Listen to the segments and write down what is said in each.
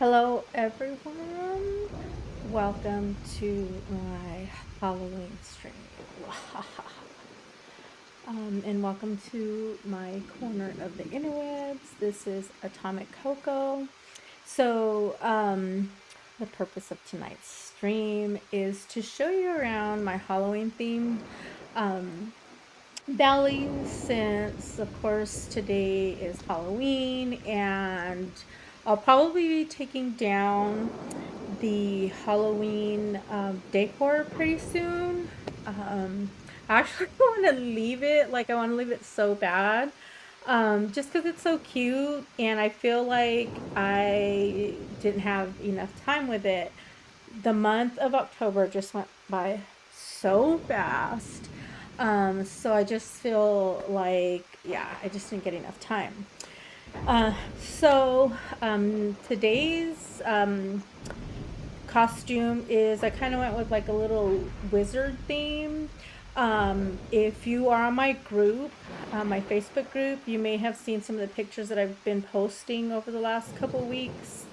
Hello, everyone. Welcome to my Halloween stream. And welcome to my corner of the interwebs. This is Atomic Coco. The purpose of tonight's stream is to show you around my Halloween themed deli, since of course today is Halloween, and I'll probably be taking down the Halloween decor pretty soon. I actually want to leave it, like I want to leave it so bad, just because it's so cute, and I feel like I didn't have enough time with it. The month of October just went by so fast. So I just feel like, yeah, I just didn't get enough time. Today's costume is, I kind of went with like a little wizard theme. If you are on my group, my Facebook group, you may have seen some of the pictures that I've been posting over the last couple weeks.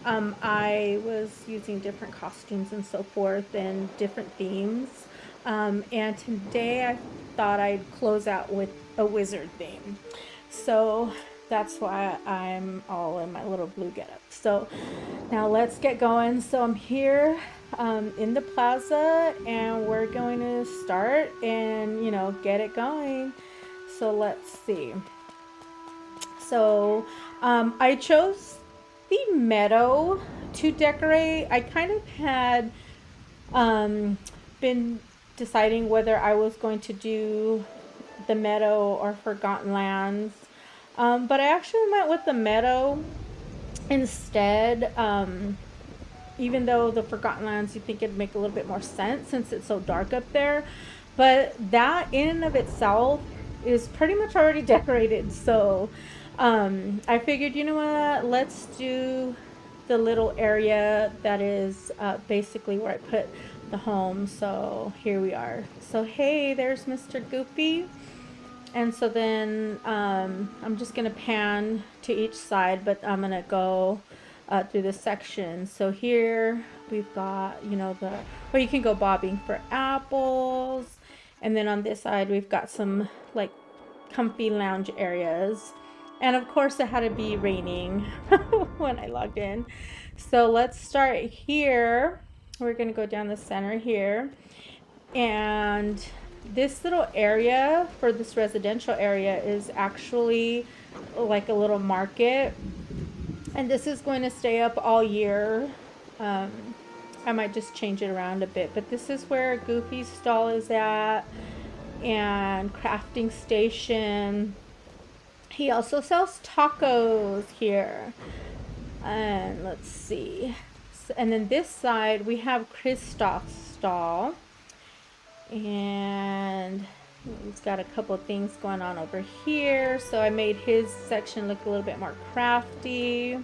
I was using different costumes and so forth and different themes. And today I thought I'd close out with a wizard theme. So that's why I'm all in my little blue getup. So now let's get going. So I'm here in the plaza, and we're going to start and, get it going. So let's see. I chose the meadow to decorate. I kind of had been deciding whether I was going to do the meadow or Forgotten Lands. But I actually went with the meadow instead. Even though the Forgotten Lands, you think it'd make a little bit more sense since it's so dark up there. But that in and of itself is pretty much already decorated. So I figured, you know what, let's do the little area that is basically where I put the home. So here we are. So hey, there's Mr. Goofy. And so then I'm just going to pan to each side, but I'm going to go through this section. So here we've got, where you can go bobbing for apples. And then on this side, we've got some like comfy lounge areas. And of course, it had to be raining when I logged in. So let's start here. We're going to go down the center here. And this little area for this residential area is actually like a little market. And this is going to stay up all year. I might just change it around a bit. But this is where Goofy's stall is at. And crafting station. He also sells tacos here. And let's see. And then this side we have Kristoff's stall. And he's got a couple of things going on over here. So I made his section look a little bit more crafty.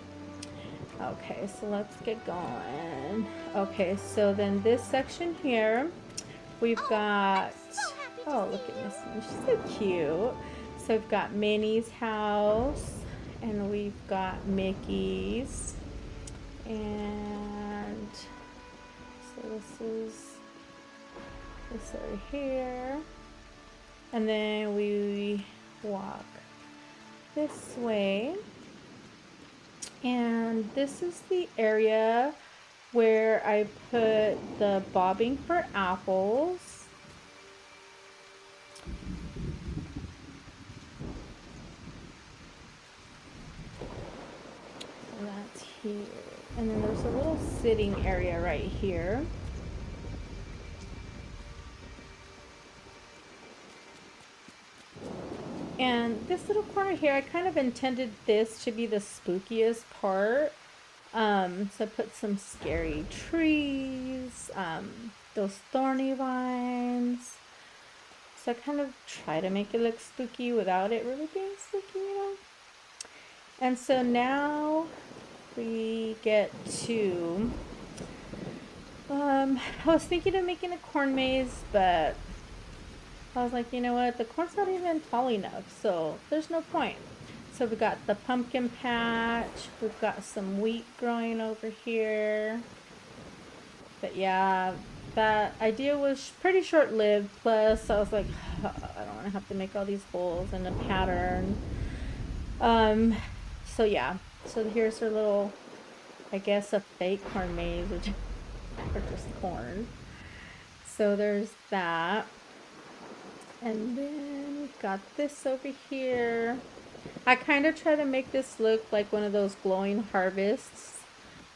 Okay, so let's get going. Okay, so then this section here, we've got, oh, look at Missy. She's so cute. So we've got Minnie's house, and we've got Mickey's. And so this is this over here. And then we walk this way. And this is the area where I put the bobbing for apples. So that's here. And then there's a little sitting area right here. And this little corner here, I kind of intended this to be the spookiest part. So I put some scary trees, those thorny vines. So I kind of try to make it look spooky without it really being spooky, And so now we get to, I was thinking of making a corn maze, but I was like, you know what, the corn's not even tall enough, so there's no point. So we got the pumpkin patch. We've got some wheat growing over here. But yeah, that idea was pretty short-lived. Plus, I was like, I don't want to have to make all these holes in a pattern. So yeah. So here's her little, I guess, a fake corn maze, which are just corn. So there's that. And then we've got this over here. I kind of try to make this look like one of those glowing harvests.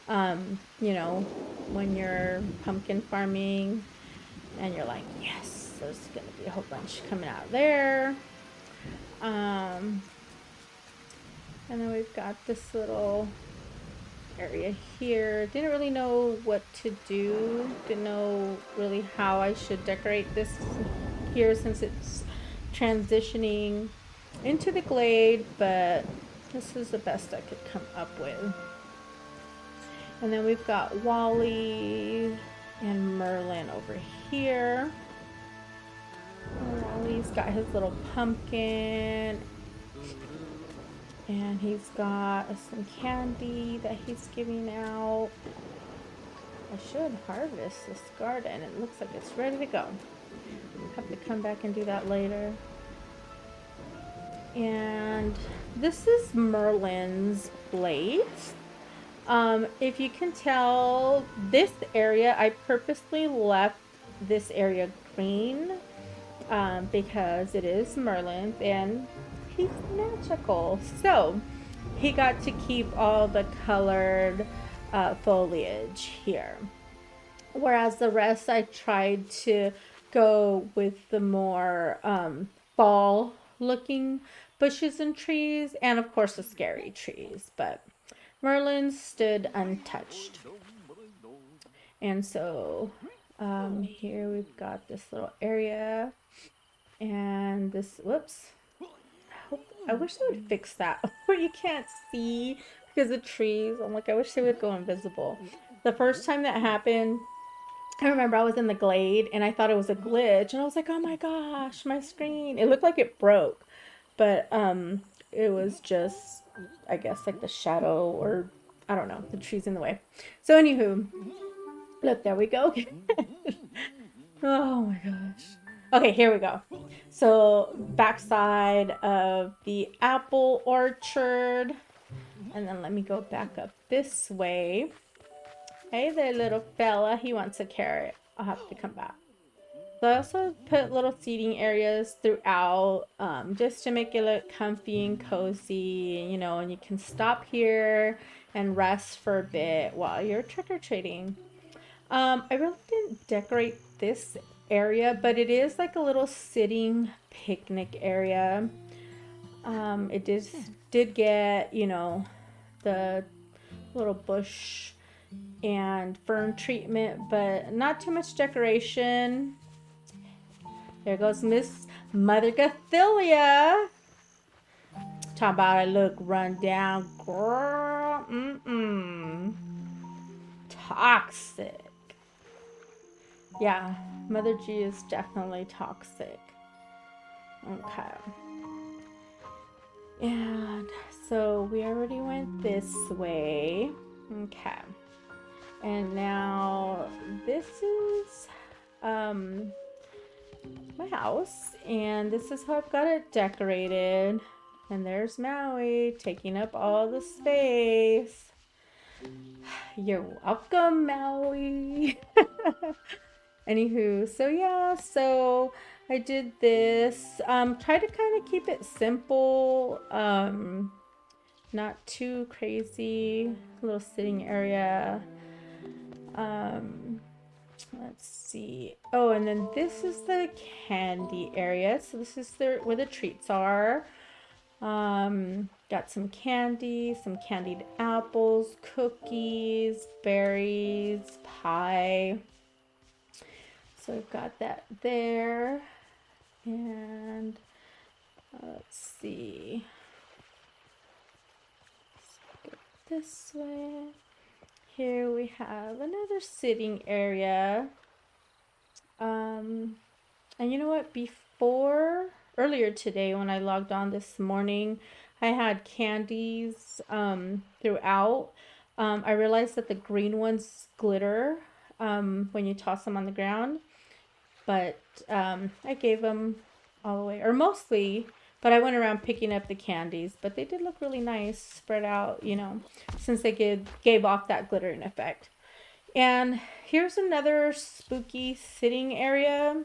You know, when you're pumpkin farming and you're like, yes, there's gonna be a whole bunch coming out there. And then we've got this little area here. Didn't really know what to do. Didn't know really how I should decorate this here since it's transitioning into the glade, but this is the best I could come up with. And then we've got Wally and Merlin over here. Wally's got his little pumpkin, and he's got some candy that he's giving out. I should harvest this garden. It looks like it's ready to go. Have to come back and do that later. And this is Merlin's plate. If you can tell, this area, I purposely left this area green because it is Merlin's and he's magical. So he got to keep all the colored foliage here. Whereas the rest, I tried to go with the more fall looking bushes and trees, and of course the scary trees, but Merlin stood untouched. And so here we've got this little area, and this, whoops, I wish they would fix that where you can't see because of trees. I'm like, I wish they would go invisible. The first time that happened, I remember I was in the glade and I thought it was a glitch, and I was like, oh my gosh, my screen. It looked like it broke, but it was just, I guess, like the shadow, or I don't know, the trees in the way. So anywho, look, there we go. Oh my gosh. Okay, here we go. So backside of the apple orchard, and then let me go back up this way. Hey there, little fella. He wants a carrot. I'll have to come back. So I also put little seating areas throughout just to make it look comfy and cozy, you know, and you can stop here and rest for a bit while you're trick-or-treating. I really didn't decorate this area, but it is like a little sitting picnic area. It did get, you know, the little bush and fern treatment, but not too much decoration. There goes Miss Mother Gathilia. Talk about I look run down, girl. Toxic. Yeah, Mother G is definitely toxic. Okay. And so we already went this way. Okay. And now this is my house, and this is how I've got it decorated. And there's Maui taking up all the space. You're welcome, Maui. Anywho, so yeah, so I did this. Try to kind of keep it simple, not too crazy. Little sitting area. Let's see. Oh, and then this is the candy area. So this is where the treats are. Got some candy, some candied apples, cookies, berries, pie. So I've got that there. And let's see. Let's go this way. Here we have another sitting area. And you know what? Earlier today when I logged on this morning, I had candies throughout. I realized that the green ones glitter when you toss them on the ground, but I gave them all the way, or mostly. But I went around picking up the candies, but they did look really nice spread out, since they gave off that glittering effect. And here's another spooky sitting area.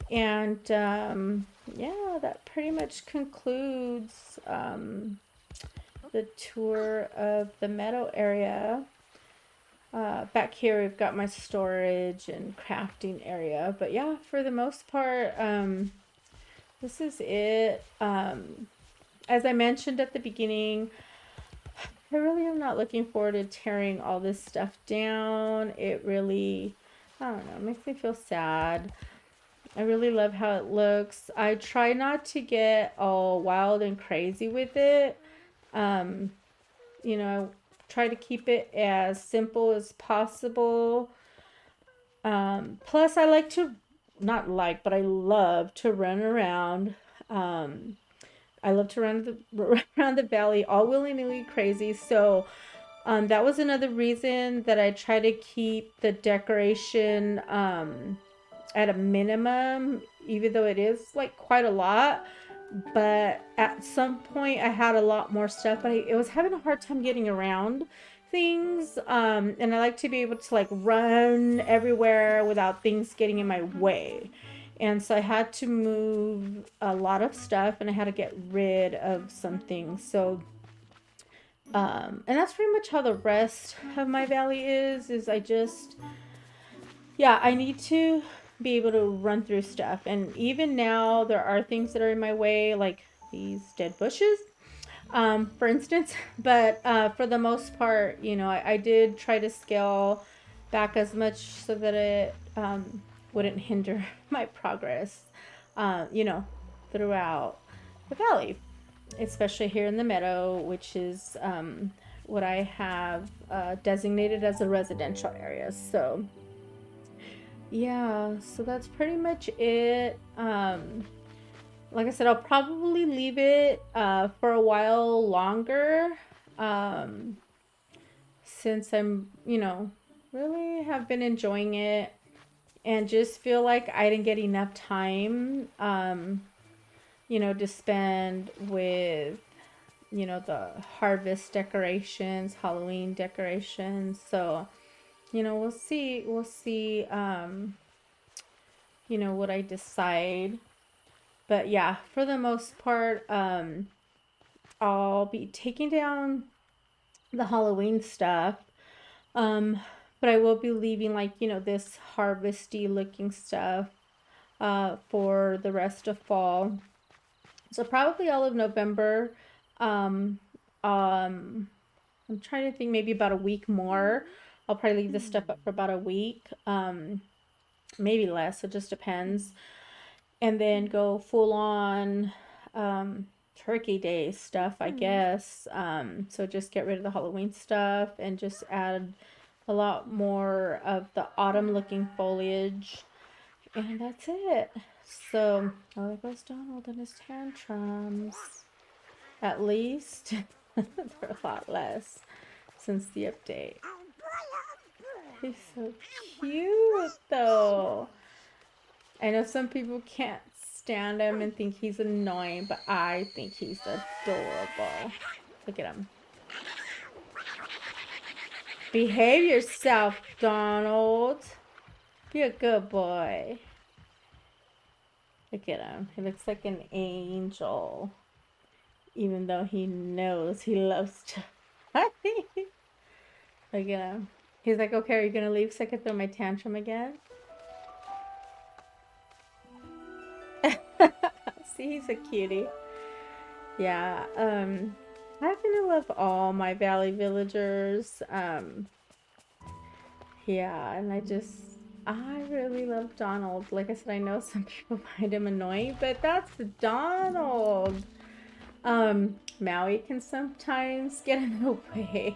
And yeah, that pretty much concludes the tour of the meadow area. Back here, we've got my storage and crafting area. But yeah, for the most part, this is it. As I mentioned at the beginning, I really am not looking forward to tearing all this stuff down. It really, I don't know, makes me feel sad. I really love how it looks. I try not to get all wild and crazy with it. Um, I try to keep it as simple as possible. Plus, I like to, not like, but I love to run around. Um, I love to run around the valley all willy nilly crazy. So that was another reason that I try to keep the decoration at a minimum, even though it is like quite a lot. But at some point, I had a lot more stuff, but I was having a hard time getting around things. And I like to be able to like run everywhere without things getting in my way. And so I had to move a lot of stuff and I had to get rid of some things. So, and that's pretty much how the rest of my valley is I just, yeah, I need to be able to run through stuff. And even now, there are things that are in my way, like these dead bushes, for instance. But for the most part, I did try to scale back as much so that it wouldn't hinder my progress, throughout the valley, especially here in the meadow, which is what I have designated as a residential area. So yeah, so that's pretty much it. Like I said, I'll probably leave it for a while longer, um, since I'm, really have been enjoying it and just feel like I didn't get enough time, to spend with, the harvest decorations, Halloween decorations. So, we'll see. We'll see. What I decide. But yeah, for the most part, I'll be taking down the Halloween stuff. Um, but I will be leaving like, this harvesty looking stuff for the rest of fall. So probably all of November. Um, um, I'm trying to think, maybe about a week more. I'll probably leave this stuff up for about a week. Maybe less. It just depends. And then go full on turkey day stuff, I guess. So just get rid of the Halloween stuff and just add a lot more of the autumn looking foliage. And that's it. So, oh, there goes Donald and his tantrums. At least they're a lot less since the update. He's so cute though. I know some people can't stand him and think he's annoying, but I think he's adorable. Look at him. Behave yourself, Donald. Be a good boy. Look at him. He looks like an angel. Even though he knows he loves to. Look at him. He's like, okay, are you going to leave so I can throw my tantrum again? See, he's a cutie. Yeah, I happen to love all my valley villagers. Yeah, and I really love Donald. Like I said, I know some people find him annoying, but that's Donald. Maui can sometimes get in the way,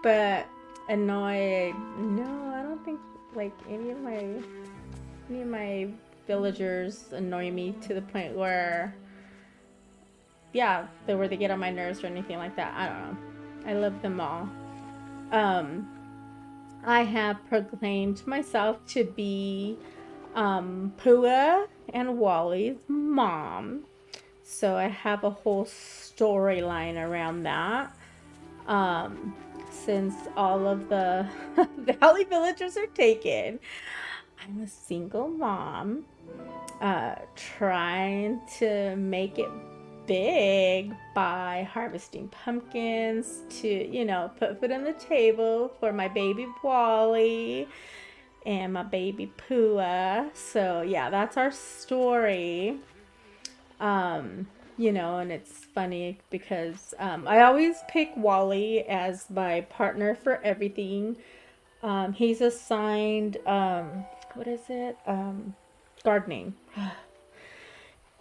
but annoyed. No, I don't think like any of my villagers annoy me to the point where yeah, where they get on my nerves or anything like that. I don't know. I love them all. Um, I have proclaimed myself to be Pua and Wally's mom. So I have a whole storyline around that. Um, since all of the Valley villagers are taken, I'm a single mom, trying to make it big by harvesting pumpkins to, put food on the table for my baby Wally and my baby Pua. So, yeah, that's our story. Um, and it's funny because I always pick Wally as my partner for everything. He's assigned, what is it? Gardening.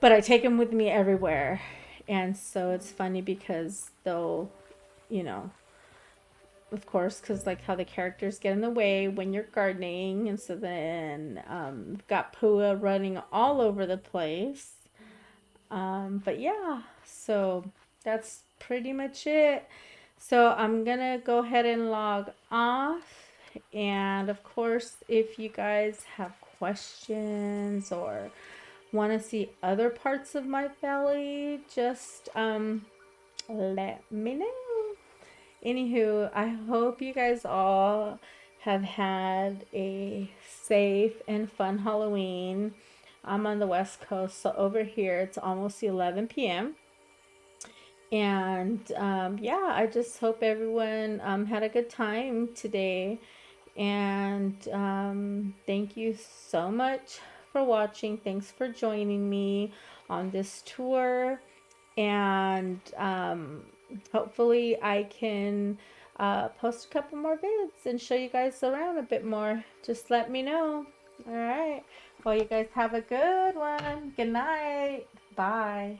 But I take him with me everywhere. And so it's funny because though, you know, of course, because like how the characters get in the way when you're gardening. And so then got Pua running all over the place. But yeah, so that's pretty much it. So I'm gonna go ahead and log off. And of course, if you guys have questions or want to see other parts of my valley, just let me know. Anywho, I hope you guys all have had a safe and fun Halloween. I'm on the West Coast, so over here it's almost 11 p.m. And yeah, I just hope everyone had a good time today. And thank you so much for watching. Thanks for joining me on this tour. And hopefully I can post a couple more vids and show you guys around a bit more. Just let me know. All right. Well, you guys have a good one. Good night. Bye.